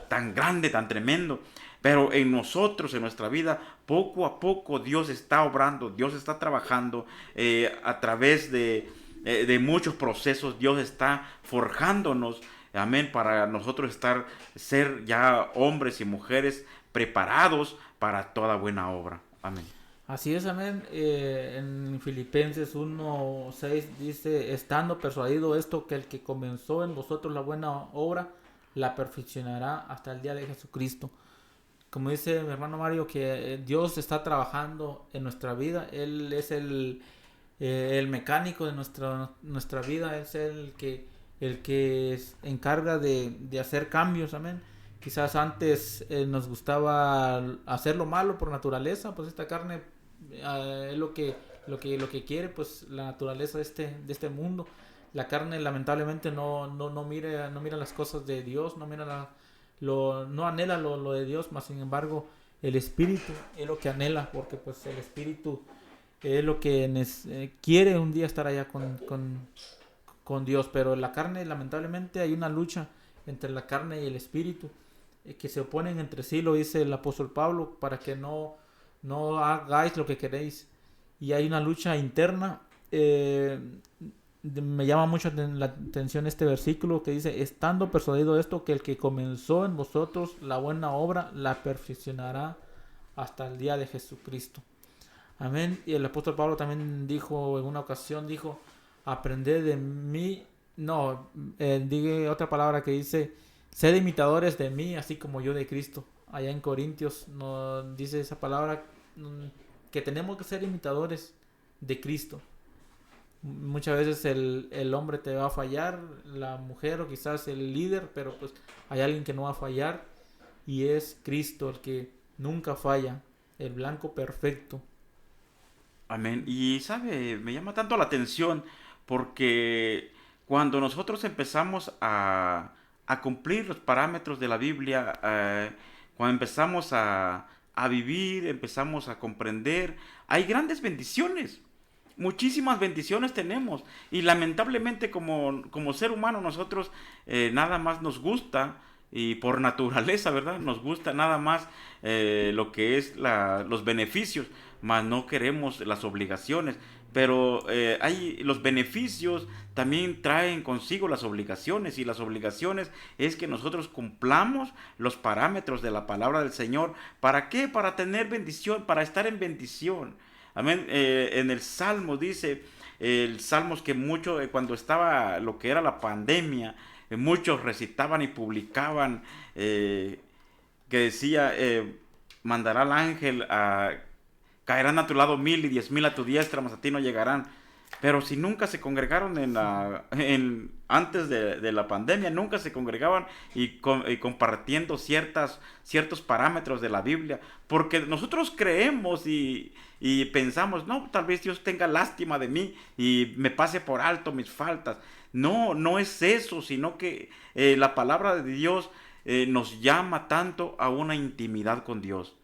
tan grande, tan tremendo. Pero en nosotros, en nuestra vida, poco a poco Dios está obrando, Dios está trabajando a través de muchos procesos. Dios está forjándonos, amén, para nosotros ser ya hombres y mujeres preparados para toda buena obra. Amén. Así es, amén. En Filipenses 1:6 dice, estando persuadido esto, que el que comenzó en vosotros la buena obra, la perfeccionará hasta el día de Jesucristo. Como dice mi hermano Mario, que Dios está trabajando en nuestra vida. Él es el mecánico de nuestra vida. Es el que encarga de hacer cambios, amén. Quizás antes nos gustaba hacer lo malo por naturaleza, pues esta carne es lo que quiere, pues la naturaleza de este mundo. La carne lamentablemente no mira las cosas de Dios, no anhela lo de Dios, mas sin embargo el espíritu es lo que anhela, porque pues el espíritu es lo que quiere un día estar allá con Dios. Pero en la carne lamentablemente hay una lucha entre la carne y el espíritu, que se oponen entre sí, lo dice el apóstol Pablo, para que no hagáis lo que queréis. Y hay una lucha interna. Me llama mucho la atención este versículo que dice, estando persuadido de esto, que el que comenzó en vosotros la buena obra, la perfeccionará hasta el día de Jesucristo. Amén. Y el apóstol Pablo también dijo en una ocasión, aprended de mí. No, diga otra palabra que dice, Sed imitadores de mí, así como yo de Cristo. Allá en Corintios nos dice esa palabra, que tenemos que ser imitadores de Cristo. Muchas veces el hombre te va a fallar, la mujer o quizás el líder, pero pues hay alguien que no va a fallar y es Cristo el que nunca falla, el blanco perfecto. Amén. Y sabe, me llama tanto la atención porque cuando nosotros empezamos a cumplir los parámetros de la Biblia, cuando empezamos a vivir, empezamos a comprender, hay grandes bendiciones. Muchísimas bendiciones tenemos y lamentablemente como ser humano nosotros nada más nos gusta y por naturaleza, ¿verdad? Nos gusta nada más lo que es los beneficios, mas no queremos las obligaciones. Pero los beneficios también traen consigo las obligaciones, y las obligaciones es que nosotros cumplamos los parámetros de la palabra del Señor. ¿Para qué? Para tener bendición, para estar en bendición. Amén. En el Salmo dice, el Salmos que mucho, cuando estaba lo que era la pandemia, muchos recitaban y publicaban que decía, mandará al ángel, caerán a tu lado 1000 y 10,000 a tu diestra, mas a ti no llegarán. Pero si nunca se congregaron antes de la pandemia, nunca se congregaban y compartiendo ciertos parámetros de la Biblia, porque nosotros creemos y pensamos, no, tal vez Dios tenga lástima de mí y me pase por alto mis faltas. No, no es eso, sino que la palabra de Dios nos llama tanto a una intimidad con Dios.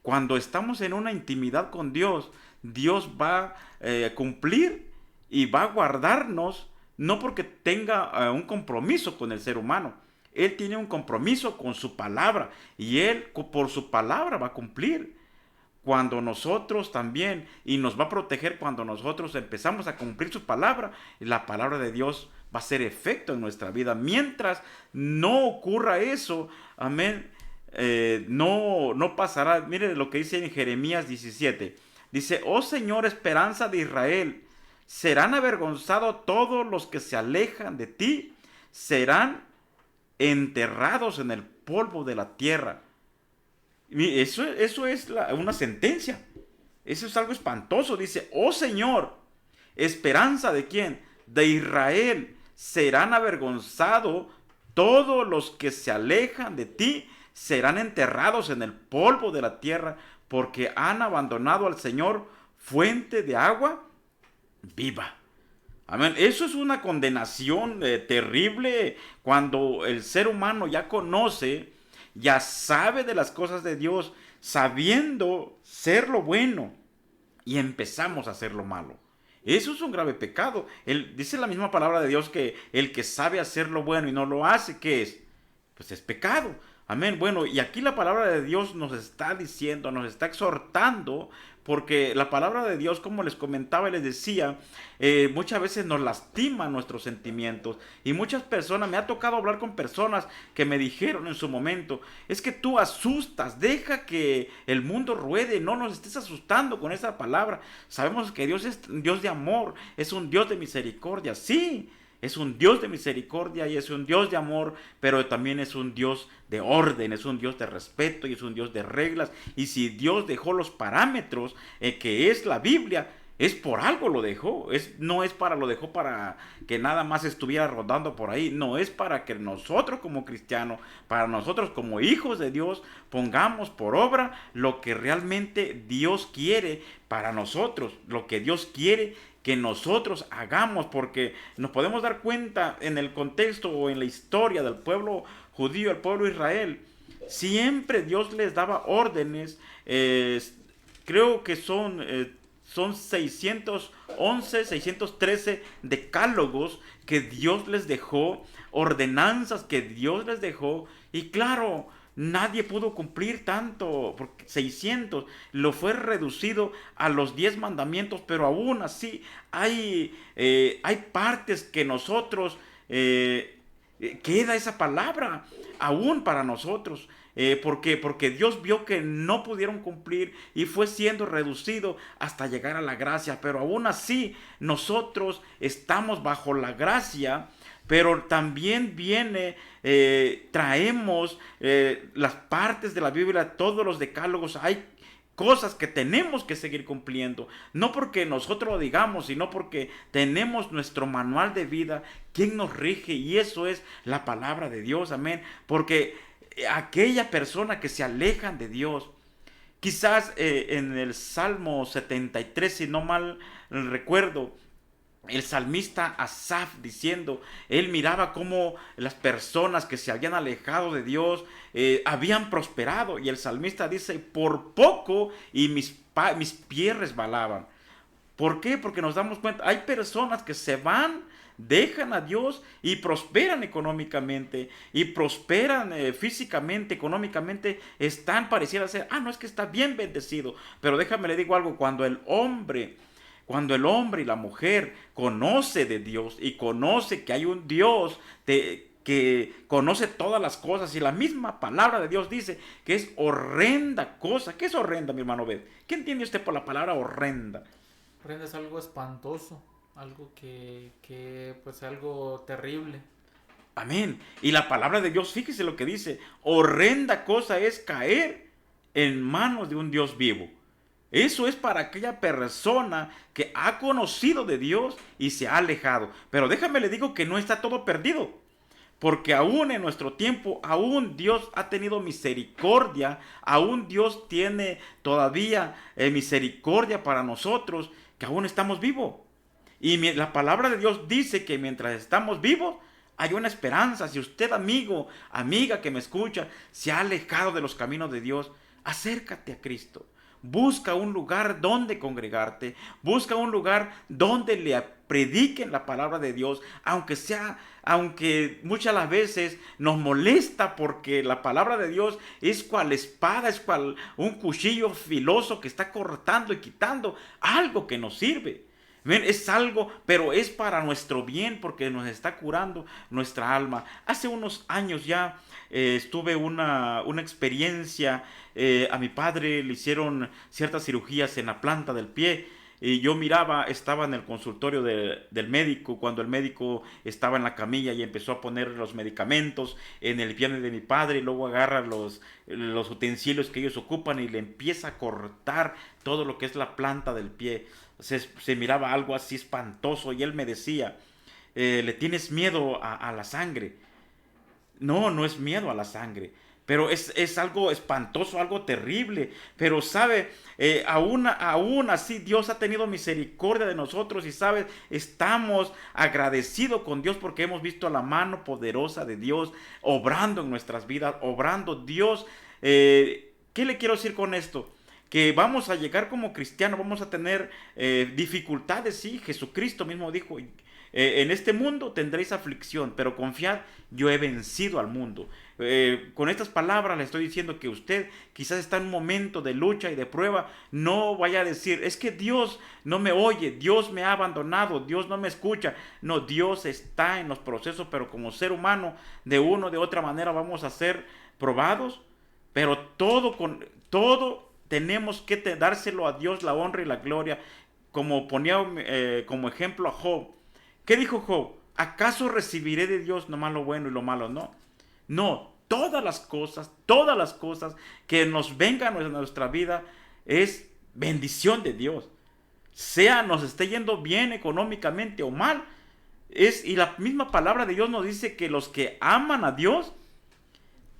Cuando estamos en una intimidad con Dios, Dios va a cumplir y va a guardarnos, no porque tenga un compromiso con el ser humano. Él tiene un compromiso con su palabra y Él por su palabra va a cumplir. Cuando nosotros también, y nos va a proteger cuando nosotros empezamos a cumplir su palabra, la palabra de Dios va a hacer efecto en nuestra vida. Mientras no ocurra eso, amén, no pasará. Mire lo que dice en Jeremías 17. Dice, oh Señor, esperanza de Israel, serán avergonzados todos los que se alejan de ti, serán enterrados en el polvo de la tierra. Eso es una sentencia. Eso es algo espantoso. Dice, oh Señor, esperanza de ¿quién? De Israel, serán avergonzados todos los que se alejan de ti, serán enterrados en el polvo de la tierra, porque han abandonado al Señor, fuente de agua viva. Amén. Eso es una condenación terrible cuando el ser humano ya conoce, ya sabe de las cosas de Dios, sabiendo ser lo bueno, y empezamos a hacer lo malo. Eso es un grave pecado. Dice la misma palabra de Dios que el que sabe hacer lo bueno y no lo hace, ¿qué es? Pues es pecado. Amén. Bueno, y aquí la palabra de Dios nos está diciendo, nos está exhortando, porque la palabra de Dios, como les comentaba y les decía, muchas veces nos lastima nuestros sentimientos. Y muchas personas, me ha tocado hablar con personas que me dijeron en su momento, es que tú asustas, deja que el mundo ruede, no nos estés asustando con esa palabra. Sabemos que Dios es un Dios de amor, es un Dios de misericordia, sí. Es un Dios de misericordia y es un Dios de amor, pero también es un Dios de orden, es un Dios de respeto y es un Dios de reglas. Y si Dios dejó los parámetros, que es la Biblia, es por algo lo dejó. No es lo dejó para que nada más estuviera rodando por ahí. No, es para que nosotros como cristianos, para nosotros como hijos de Dios, pongamos por obra lo que realmente Dios quiere para nosotros, lo que Dios quiere que nosotros hagamos, porque nos podemos dar cuenta en el contexto o en la historia del pueblo judío, el pueblo de Israel, siempre Dios les daba órdenes. Creo que son 611, 613 decálogos que Dios les dejó, ordenanzas que Dios les dejó, y claro, nadie pudo cumplir tanto, porque 600 lo fue reducido a los 10 mandamientos, pero aún así hay partes que nosotros, queda esa palabra aún para nosotros, porque Dios vio que no pudieron cumplir y fue siendo reducido hasta llegar a la gracia, pero aún así nosotros estamos bajo la gracia. pero también viene, traemos las partes de la Biblia, todos los decálogos, hay cosas que tenemos que seguir cumpliendo, no porque nosotros lo digamos, sino porque tenemos nuestro manual de vida, quien nos rige, y eso es la palabra de Dios, amén, porque aquella persona que se alejan de Dios, quizás en el Salmo 73, si no mal recuerdo, el salmista Asaf diciendo, él miraba cómo las personas que se habían alejado de Dios habían prosperado, y el salmista dice, por poco y mis pies resbalaban. ¿Por qué? Porque nos damos cuenta, hay personas que se van, dejan a Dios y prosperan económicamente, y prosperan físicamente, económicamente, pareciera ser, no, es que está bien bendecido, pero déjame le digo algo, cuando el hombre y la mujer conoce de Dios y conoce que hay un Dios que conoce todas las cosas, y la misma palabra de Dios dice que es horrenda cosa. ¿Qué es horrenda, mi hermano Bed? ¿Qué entiende usted por la palabra horrenda? Horrenda es algo espantoso, algo pues algo terrible. Amén. Y la palabra de Dios, fíjese lo que dice, horrenda cosa es caer en manos de un Dios vivo. Eso es para aquella persona que ha conocido de Dios y se ha alejado. Pero déjame le digo que no está todo perdido. Porque aún en nuestro tiempo, aún Dios ha tenido misericordia. Aún Dios tiene todavía misericordia para nosotros, que aún estamos vivos. Y la palabra de Dios dice que mientras estamos vivos, hay una esperanza. Si usted, amigo, amiga que me escucha, se ha alejado de los caminos de Dios, acércate a Cristo. Busca un lugar donde congregarte, busca un lugar donde le prediquen la palabra de Dios, aunque muchas las veces nos molesta, porque la palabra de Dios es cual espada, es cual un cuchillo filoso que está cortando y quitando algo que nos sirve. Es algo, pero es para nuestro bien, porque nos está curando nuestra alma. Hace unos años ya tuve una experiencia. A mi padre le hicieron ciertas cirugías en la planta del pie, y yo estaba en el consultorio del médico, cuando el médico estaba en la camilla y empezó a poner los medicamentos en el pie de mi padre, y luego agarra los utensilios que ellos ocupan y le empieza a cortar todo lo que es la planta del pie. Se miraba algo así espantoso, y él me decía, ¿le tienes miedo a la sangre? No, no es miedo a la sangre, pero es algo espantoso, algo terrible. Pero sabe, aún así Dios ha tenido misericordia de nosotros, y sabe, estamos agradecidos con Dios porque hemos visto la mano poderosa de Dios obrando en nuestras vidas, obrando Dios. ¿Qué le quiero decir con esto? Que vamos a llegar como cristianos, vamos a tener dificultades, sí. Jesucristo mismo dijo, en este mundo tendréis aflicción, pero confiad, yo he vencido al mundo. Con estas palabras le estoy diciendo que usted quizás está en un momento de lucha y de prueba. No vaya a decir, es que Dios no me oye, Dios me ha abandonado, Dios no me escucha. No, Dios está en los procesos, pero como ser humano, de una o de otra manera vamos a ser probados, pero todo tenemos que dárselo a Dios la honra y la gloria. Como ponía como ejemplo a Job. ¿Qué dijo Job? ¿Acaso recibiré de Dios nomás lo bueno y lo malo? No. No, todas las cosas que nos vengan en nuestra vida es bendición de Dios. Sea nos esté yendo bien económicamente o mal. Y la misma palabra de Dios nos dice que los que aman a Dios,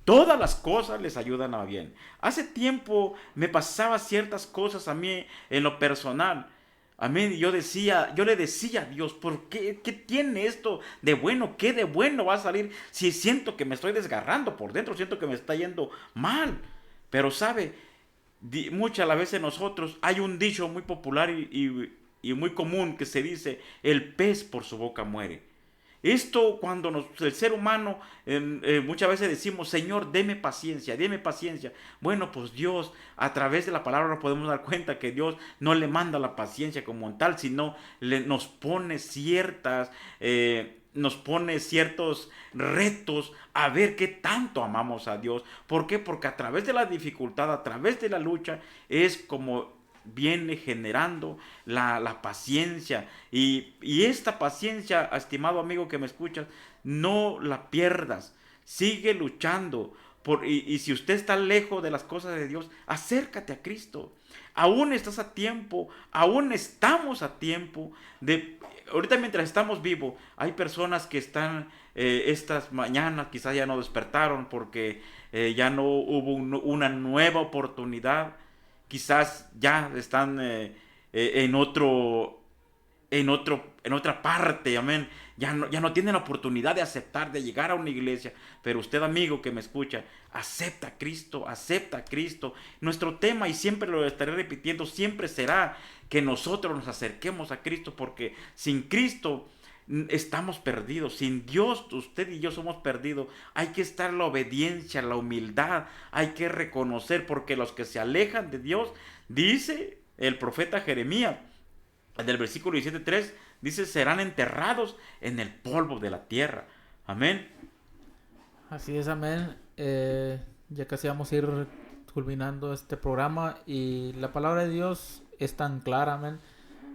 todas las cosas les ayudan a bien. Hace tiempo me pasaba ciertas cosas a mí en lo personal. Amén. Yo le decía a Dios, ¿por qué? ¿Qué tiene esto de bueno? ¿Qué de bueno va a salir si siento que me estoy desgarrando por dentro? Siento que me está yendo mal. Pero sabe, muchas las veces nosotros, hay un dicho muy popular y muy común que se dice, el pez por su boca muere. Esto cuando el ser humano muchas veces decimos, Señor, deme paciencia, deme paciencia. Bueno, pues Dios, a través de la palabra nos podemos dar cuenta que Dios no le manda la paciencia como tal, sino nos pone ciertos retos a ver qué tanto amamos a Dios. ¿Por qué? Porque a través de la dificultad, a través de la lucha, es como viene generando la paciencia. Y esta paciencia, estimado amigo que me escuchas, no la pierdas. Sigue luchando. Y si usted está lejos de las cosas de Dios, acércate a Cristo. Aún estás a tiempo, aún estamos a tiempo ahorita mientras estamos vivos, hay personas que están estas mañanas, quizás ya no despertaron porque ya no hubo una nueva oportunidad, quizás ya están en otra parte, amén. Ya no tienen la oportunidad de aceptar, de llegar a una iglesia. Pero usted, amigo que me escucha, acepta a Cristo, acepta a Cristo. Nuestro tema, y siempre lo estaré repitiendo, siempre será que nosotros nos acerquemos a Cristo, porque sin Cristo estamos perdidos. Sin Dios, usted y yo somos perdidos. Hay que estar en la obediencia, la humildad. Hay que reconocer, porque los que se alejan de Dios, dice el profeta Jeremías, del versículo 17:3, dice, serán enterrados en el polvo de la tierra. Amén. Así es, amén. Ya casi vamos a ir culminando este programa y la palabra de Dios es tan clara, amén.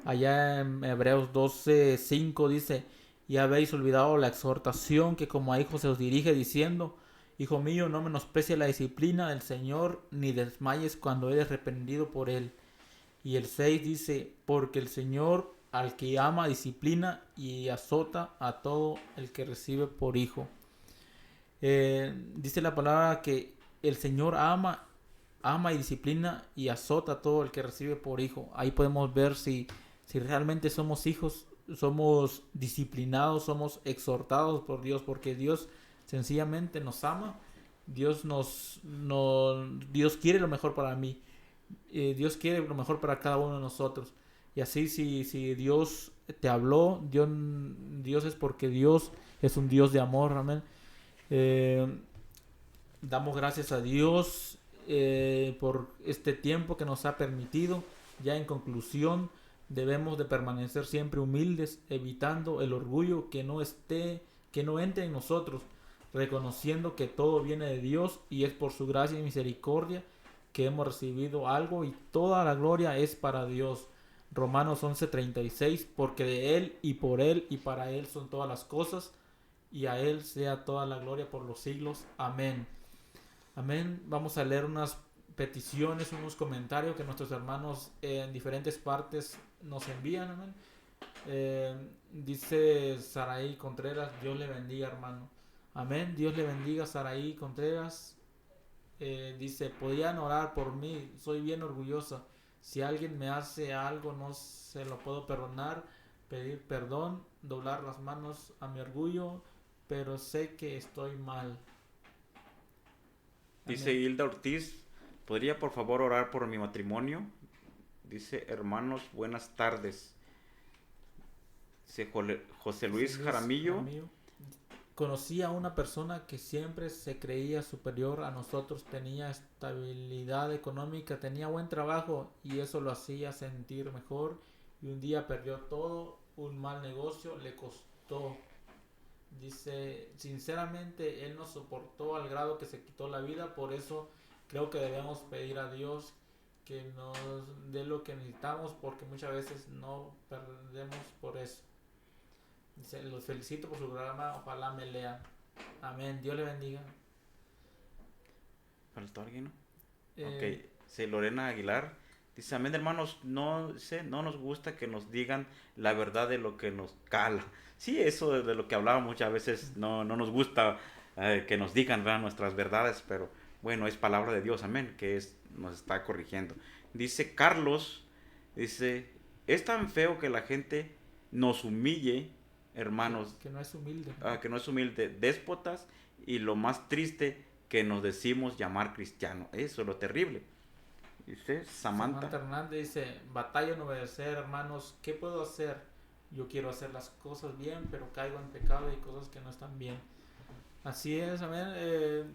Allá en Hebreos 12:5 dice, y habéis olvidado la exhortación que como a hijos se os dirige diciendo, hijo mío, no menosprecies la disciplina del Señor, ni desmayes cuando eres reprendido por él. Y el 6 dice, porque el Señor al que ama disciplina y azota a todo el que recibe por hijo. Dice la palabra que el Señor ama y disciplina y azota a todo el que recibe por hijo. Ahí podemos ver si realmente somos hijos, somos disciplinados, somos exhortados por Dios, porque Dios sencillamente nos ama. Dios quiere lo mejor para mí. Dios quiere lo mejor para cada uno de nosotros. Y así si Dios te habló, Dios es porque Dios es un Dios de amor, amén. Damos gracias a Dios por este tiempo que nos ha permitido. Ya en conclusión, debemos de permanecer siempre humildes, evitando el orgullo que no entre en nosotros, reconociendo que todo viene de Dios y es por su gracia y misericordia que hemos recibido algo y toda la gloria es para Dios. Romanos 11:36, porque de Él y por Él y para Él son todas las cosas, y a Él sea toda la gloria por los siglos. Amén. Amén. Vamos a leer unas peticiones, unos comentarios que nuestros hermanos en diferentes partes nos envían. Amén. Dice Saraí Contreras, Dios le bendiga, hermano. Amén. Dios le bendiga, Saraí Contreras. Dice, podían orar por mí, soy bien orgullosa. Si alguien me hace algo, no se lo puedo perdonar, pedir perdón, doblar las manos a mi orgullo, pero sé que estoy mal. Amén. Dice Hilda Ortiz, ¿podría por favor orar por mi matrimonio? Dice, hermanos, buenas tardes. Dice José Luis Jaramillo. Conocí a una persona que siempre se creía superior a nosotros, tenía estabilidad económica, tenía buen trabajo y eso lo hacía sentir mejor, y un día perdió todo, un mal negocio le costó. Dice, sinceramente él nos soportó al grado que se quitó la vida, por eso creo que debemos pedir a Dios que nos dé lo que necesitamos, porque muchas veces no perdemos por eso. Dice, los felicito por su programa, ojalá me lean. Amén, Dios le bendiga. ¿Faltó alguien? Ok, sí, Lorena Aguilar dice, amén, hermanos, no nos gusta que nos digan la verdad de lo que nos cala. Sí, eso de lo que hablaba muchas veces, no nos gusta que nos digan, ¿verdad?, nuestras verdades, pero bueno, es palabra de Dios, amén, que nos está corrigiendo. Dice Carlos, dice, es tan feo que la gente nos humille, hermanos. Que no es humilde. Que no es humilde, déspotas, y lo más triste, que nos decimos llamar cristianos. Eso es lo terrible. Dice Samantha Hernández dice, batalla en obedecer, hermanos, ¿qué puedo hacer? Yo quiero hacer las cosas bien, pero caigo en pecado y cosas que no están bien. Así es, amén.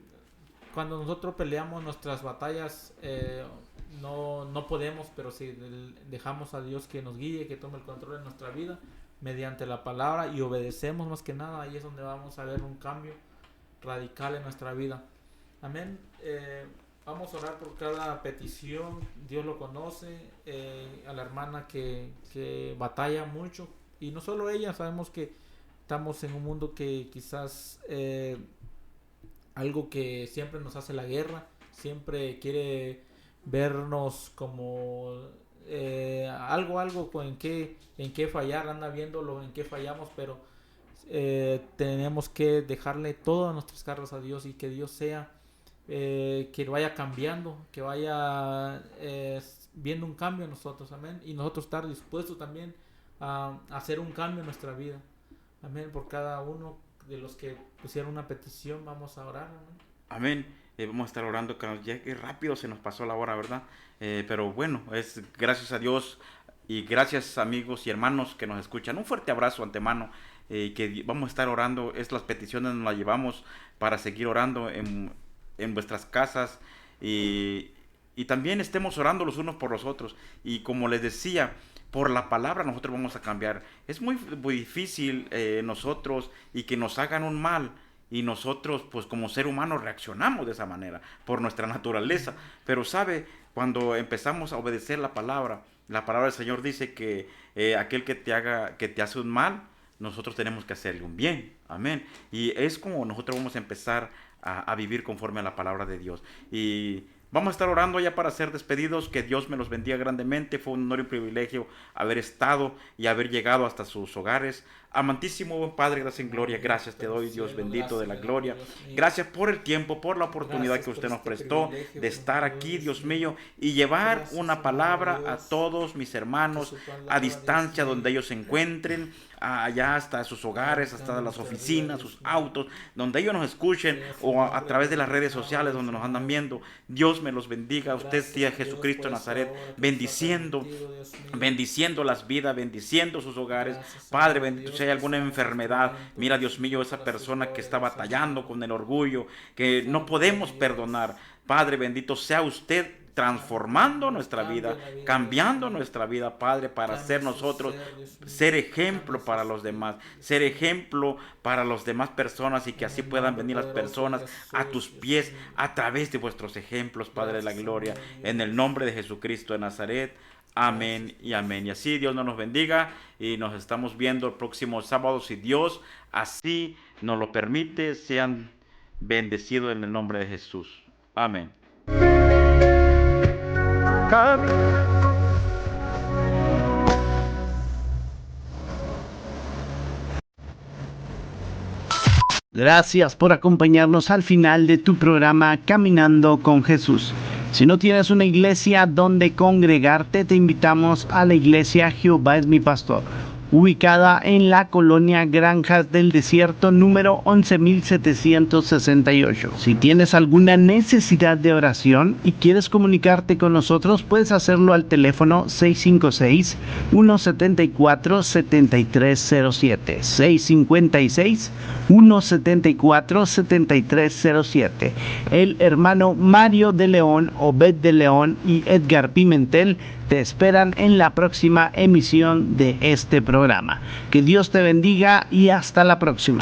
Cuando nosotros peleamos nuestras batallas, no podemos, pero si dejamos a Dios que nos guíe, que tome el control de nuestra vida, mediante la palabra, y obedecemos más que nada, ahí es donde vamos a ver un cambio radical en nuestra vida. Amén. Vamos a orar por cada petición. Dios lo conoce. A la hermana que batalla mucho. Y no solo ella, sabemos que estamos en un mundo que quizás algo que siempre nos hace la guerra. Siempre quiere vernos como algo en qué fallar. Anda viéndolo en qué fallamos, pero tenemos que dejarle todas nuestras cargas a Dios y que Dios sea que vaya cambiando, que vaya viendo un cambio en nosotros, amén, y nosotros estar dispuestos también a hacer un cambio en nuestra vida, amén. Por cada uno de los que pusieron una petición vamos a orar, amén. Vamos a estar orando, ya que rápido se nos pasó la hora, ¿verdad? Pero bueno, es gracias a Dios y gracias amigos y hermanos que nos escuchan. Un fuerte abrazo antemano, que vamos a estar orando. Las peticiones nos las llevamos para seguir orando en vuestras casas, y también estemos orando los unos por los otros. Y como les decía, por la palabra nosotros vamos a cambiar. Es muy difícil nosotros y que nos hagan un mal, y nosotros pues como ser humano reaccionamos de esa manera por nuestra naturaleza. Pero sabe, cuando empezamos a obedecer la palabra del Señor dice que aquel que te hace un mal, nosotros tenemos que hacerle un bien, amén. Y es como nosotros vamos a empezar a vivir conforme a la palabra de Dios. Y vamos a estar orando ya para ser despedidos. Que Dios me los bendiga grandemente. Fue un honor y un privilegio haber estado y haber llegado hasta sus hogares. Amantísimo Padre, gracias en gloria, gracias te doy, Dios bendito de la gloria. Gracias por el tiempo, por la oportunidad que usted nos prestó de estar aquí, Dios mío, y llevar una palabra a todos mis hermanos a distancia donde ellos se encuentren, allá hasta sus hogares, hasta las oficinas, sus autos, donde ellos nos escuchen, o a través de las redes sociales donde nos andan viendo. Dios me los bendiga. Usted, tía Jesucristo de Nazaret, bendiciendo las vidas, bendiciendo sus hogares. Padre bendito, si hay alguna enfermedad, mira Dios mío, esa persona que está batallando con el orgullo, que no podemos perdonar, Padre bendito, sea usted transformando nuestra vida, cambiando nuestra vida, Padre, para ser nosotros, ser ejemplo para los demás, ser ejemplo para las demás personas, y que así puedan venir las personas a tus pies a través de vuestros ejemplos, Padre de la gloria, en el nombre de Jesucristo de Nazaret. Amén y amén. Y así Dios nos bendiga, y nos estamos viendo el próximo sábado, si Dios así nos lo permite. Sean bendecidos en el nombre de Jesús. Amén. Gracias por acompañarnos al final de tu programa Caminando con Jesús. Si no tienes una iglesia donde congregarte, te invitamos a la iglesia Jehová es mi pastor, ubicada en la colonia Granjas del Desierto, número 11768. Si tienes alguna necesidad de oración y quieres comunicarte con nosotros, puedes hacerlo al teléfono 656-174-7307. 656-174-7307. El hermano Mario de León, Obed de León y Edgar Pimentel te esperan en la próxima emisión de este programa. Que Dios te bendiga y hasta la próxima.